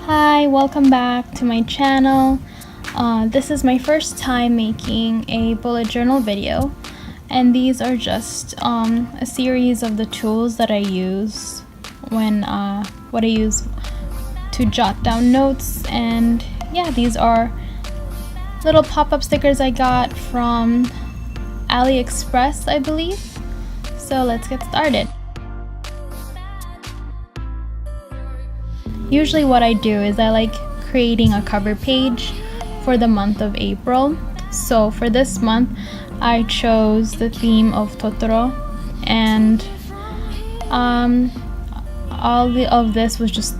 Hi, welcome back to my channel. This is my first time making a bullet journal video, and these are just a series of the tools that I use when what I use to jot down notes. And yeah, these are little pop-up stickers I got from AliExpress, I believe. So let's get started. Usually what I do is I like creating a cover page for the month of April. So for this month, I chose the theme of Totoro, and all of this was just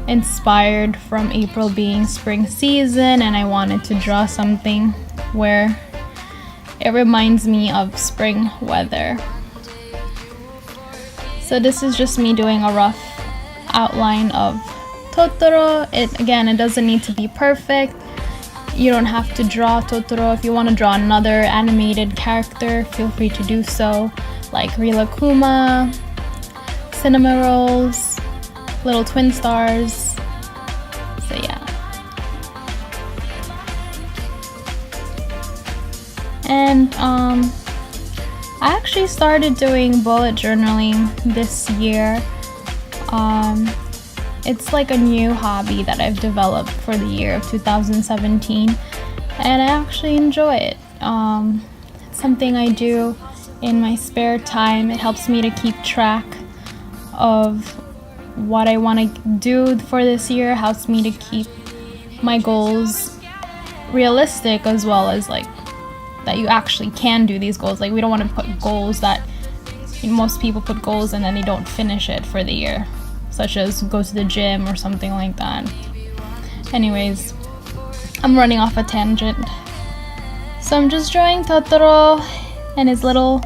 inspired from April being spring season, and I wanted to draw something where it reminds me of spring weather. So this is just me doing a rough outline of Totoro. It doesn't need to be perfect. You don't have to draw Totoro. If you want to draw another animated character, feel free to do so, like Rilakuma, Cinema Rolls, Little Twin Stars. So yeah. And I actually started doing bullet journaling this year. It's like a new hobby that I've developed for the year of 2017, and I actually enjoy it. It's something I do in my spare time. It helps me to keep track of what I want to do for this year, helps me to keep my goals realistic, as well as like that you actually can do these goals. Like, we don't want to put goals that most people put goals and then they don't finish it for the year, such as go to the gym or something like that. Anyways, I'm running off a tangent. So I'm just drawing Totoro and his little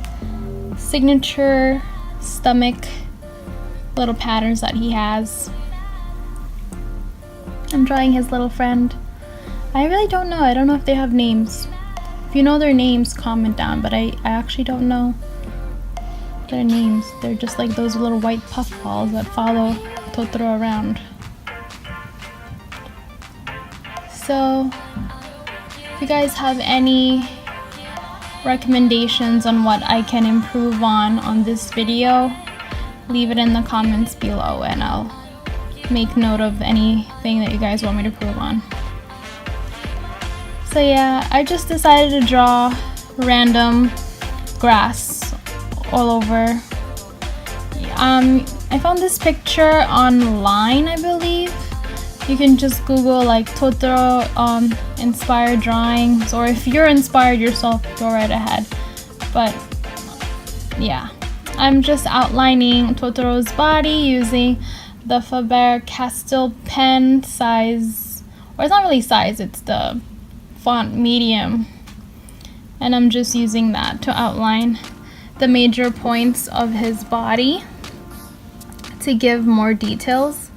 signature stomach, little patterns that he has. I'm drawing his little friend. I really don't know. I don't know if they have names. If you know their names, comment down, but I actually don't know their names. They're just like those little white puffballs that follow Totoro around. So if you guys have any recommendations on what I can improve on this video, leave it in the comments below and I'll make note of anything that you guys want me to improve on. So yeah, I just decided to draw random grass all over. I found this picture online, I believe. You can just Google like Totoro inspired drawings, or if you're inspired yourself, go right ahead. But yeah, I'm just outlining Totoro's body using the Faber-Castell pen size, or it's not really size, it's the font medium, and I'm just using that to outline the major points of his body to give more details.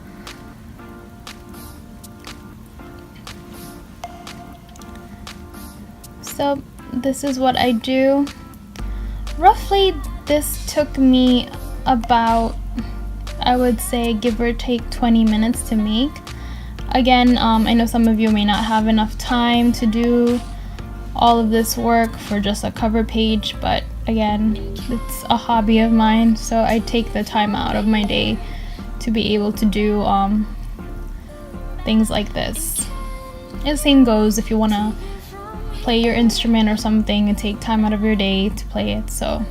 So this is what I do. Roughly this took me about, I would say, give or take 20 minutes to make. Again, I know some of you may not have enough time to do all of this work for just a cover page, but again, it's a hobby of mine, so I take the time out of my day to be able to do things like this. And the same goes if you want to play your instrument or something and take time out of your day to play it. So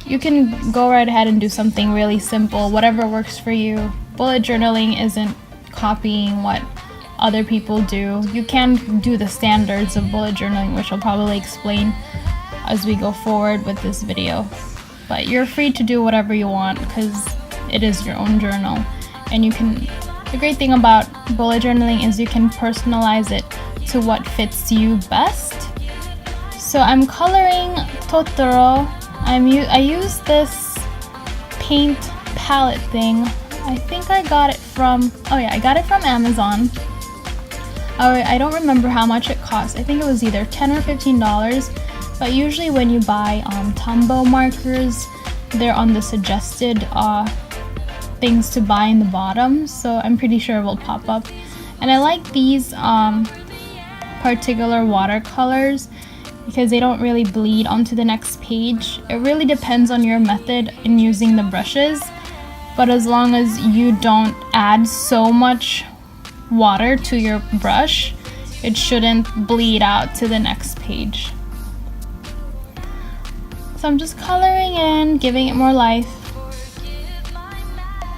you can go right ahead and do something really simple, whatever works for you. Bullet journaling isn't copying what other people do. You can do the standards of bullet journaling, which I'll probably explain as we go forward with this video, but you're free to do whatever you want because it is your own journal. And the great thing about bullet journaling is you can personalize it to what fits you best. So I'm coloring Totoro. I use this paint palette thing. I think I got it from, I got it from Amazon. I don't remember how much it cost. I think it was either $10 or $15. But usually when you buy Tumblr markers, they're on the suggested things to buy in the bottom, so I'm pretty sure it will pop up. And I like these particular watercolors because they don't really bleed onto the next page. It really depends on your method in using the brushes, but as long as you don't add so much water to your brush, it shouldn't bleed out to the next page. So I'm just coloring in, giving it more life.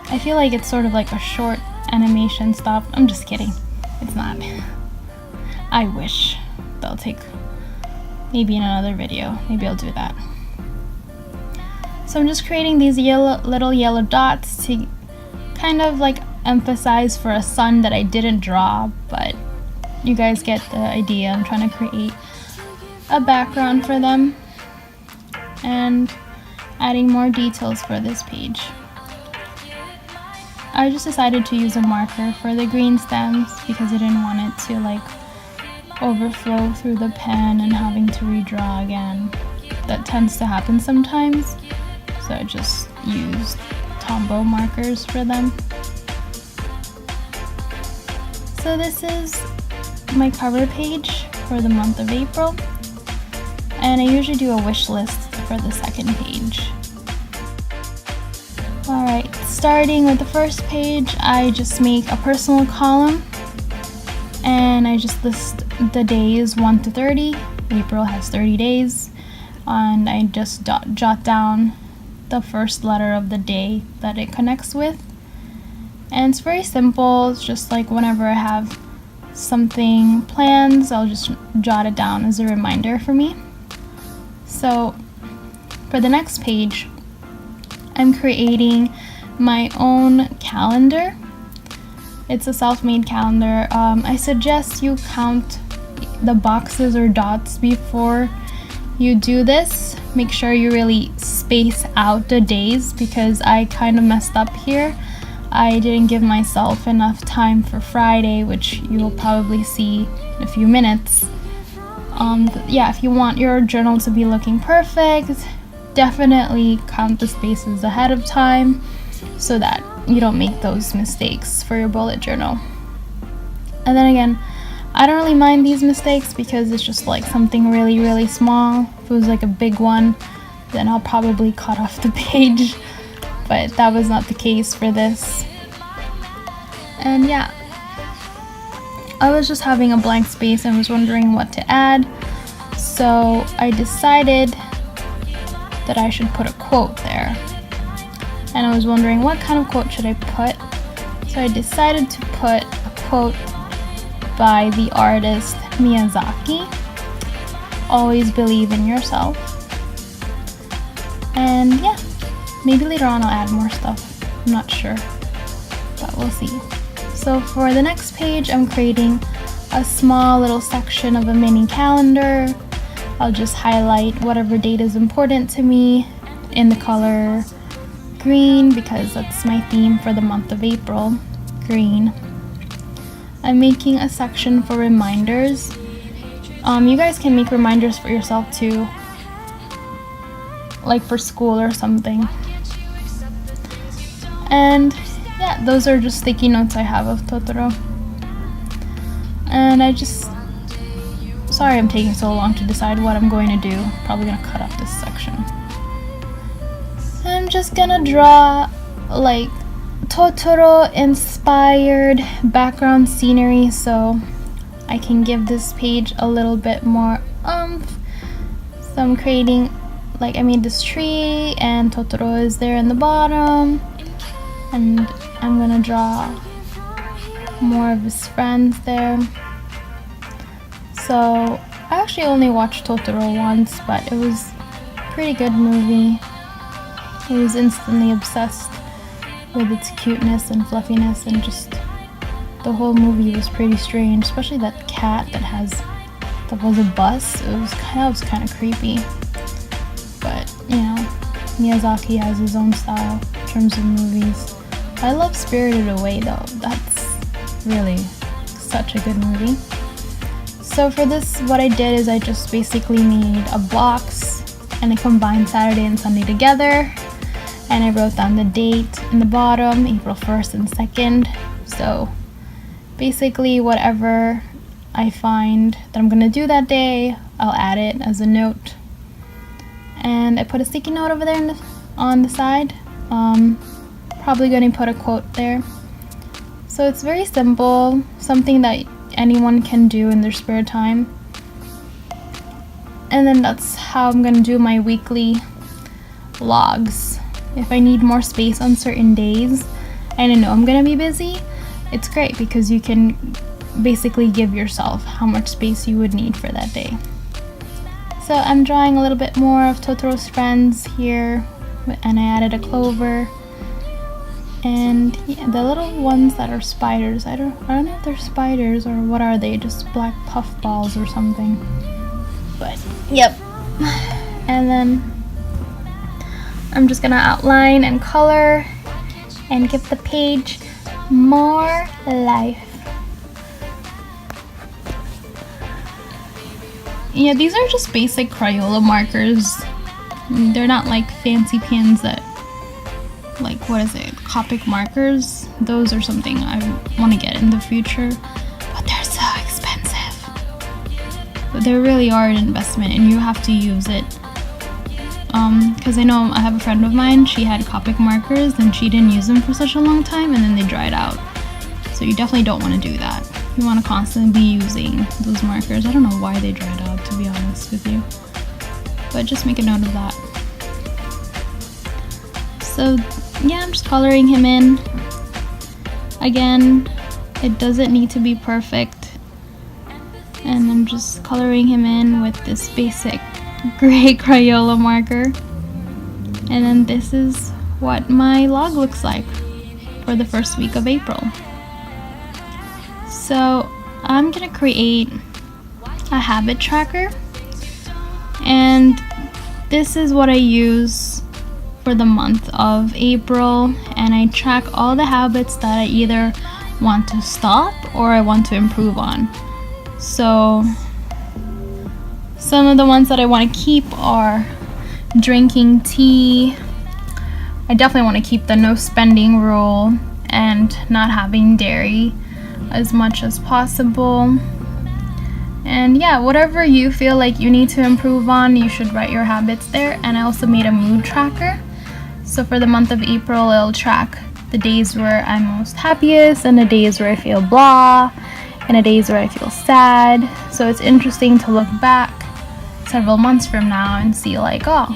I feel like it's sort of like a short animation stuff. I'm just kidding. It's not. I wish. That'll take maybe in another video. Maybe I'll do that. So I'm just creating these little yellow dots to kind of like emphasize for a sun that I didn't draw, but you guys get the idea. I'm trying to create a background for them and adding more details for this page. I just decided to use a marker for the green stems because I didn't want it to like overflow through the pen and having to redraw again. That tends to happen sometimes, so I just used Tumblr markers for them. So this is my cover page for the month of April, and I usually do a wish list for the second page. Alright, starting with the first page, I just make a personal column and I just list the days 1 to 30. April has 30 days, and I just jot down the first letter of the day that it connects with. And it's very simple. It's just like whenever I have something planned, I'll just jot it down as a reminder for me. So for the next page, I'm creating my own calendar. It's a self-made calendar. I suggest you count the boxes or dots before you do this. Make sure you really space out the days because I kind of messed up here. I didn't give myself enough time for Friday, which you will probably see in a few minutes. Yeah, if you want your journal to be looking perfect, definitely count the spaces ahead of time so that you don't make those mistakes for your bullet journal. And then again, I don't really mind these mistakes because it's just like something really, really small. If it was like a big one, then I'll probably cut off the page, but that was not the case for this. And yeah, I was just having a blank space and was wondering what to add, so I decided that I should put a quote there. And I was wondering what kind of quote should I put, so I decided to put a quote by the artist Miyazaki, "Always believe in yourself." And yeah, maybe later on I'll add more stuff, I'm not sure, but we'll see. So for the next page, I'm creating a small little section of a mini calendar. I'll just highlight whatever date is important to me in the color green because that's my theme for the month of April, green. I'm making a section for reminders. You guys can make reminders for yourself too, like for school or something. And yeah, those are just sticky notes I have of Totoro. And sorry I'm taking so long to decide what I'm going to do. Probably gonna cut off this section. I'm just gonna draw like Totoro inspired background scenery so I can give this page a little bit more oomph. So I'm creating, like, I made this tree and Totoro is there in the bottom, and I'm gonna draw more of his friends there. So I actually only watched Totoro once, but it was a pretty good movie. I was instantly obsessed with its cuteness and fluffiness, and just the whole movie was pretty strange, especially that cat that was a bus. It was kind of creepy. But you know, Miyazaki has his own style in terms of movies. I love Spirited Away though. That's really such a good movie. So for this, what I did is I just basically made a box and I combined Saturday and Sunday together. and I wrote down the date in the bottom, April 1st and 2nd. So basically whatever I find that I'm gonna do that day, I'll add it as a note. And I put a sticky note over there on the side. Probably gonna put a quote there. So it's very simple, something that anyone can do in their spare time. And then that's how I'm gonna do my weekly logs. If I need more space on certain days and I know I'm gonna be busy, it's great because you can basically give yourself how much space you would need for that day. So I'm drawing a little bit more of Totoro's friends here, and I added a clover. And yeah, the little ones that are spiders, I don't know if they're spiders or what are they, just black puff balls or something. But yep. And then I'm just gonna outline and color and give the page more life. Yeah, these are just basic Crayola markers. They're not like fancy pens that, like, what is it, Copic markers? Those are something I want to get in the future, but they're so expensive. But they really are an investment and you have to use it. Because I know I have a friend of mine, she had Copic markers and she didn't use them for such a long time and then they dried out. So you definitely don't want to do that. You want to constantly be using those markers. I don't know why they dried out, to be honest with you. But just make a note of that. So yeah, I'm just coloring him in. Again, it doesn't need to be perfect. And I'm just coloring him in with this basic gray Crayola marker. And then this is what my log looks like for the first week of April. So I'm gonna create a habit tracker, and this is what I use for the month of April, and I track all the habits that I either want to stop or I want to improve on. So some of the ones that I want to keep are drinking tea. I definitely want to keep the no spending rule and not having dairy as much as possible. And yeah, whatever you feel like you need to improve on, you should write your habits there. And I also made a mood tracker. So for the month of April, it'll track the days where I'm most happiest and the days where I feel blah and the days where I feel sad. So it's interesting to look back several months from now and see like, oh,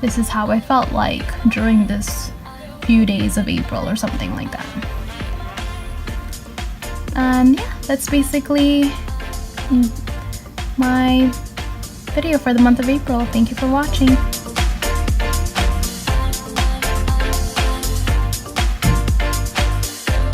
this is how I felt like during this few days of April or something like that. And yeah, that's basically my video for the month of April. Thank you for watching.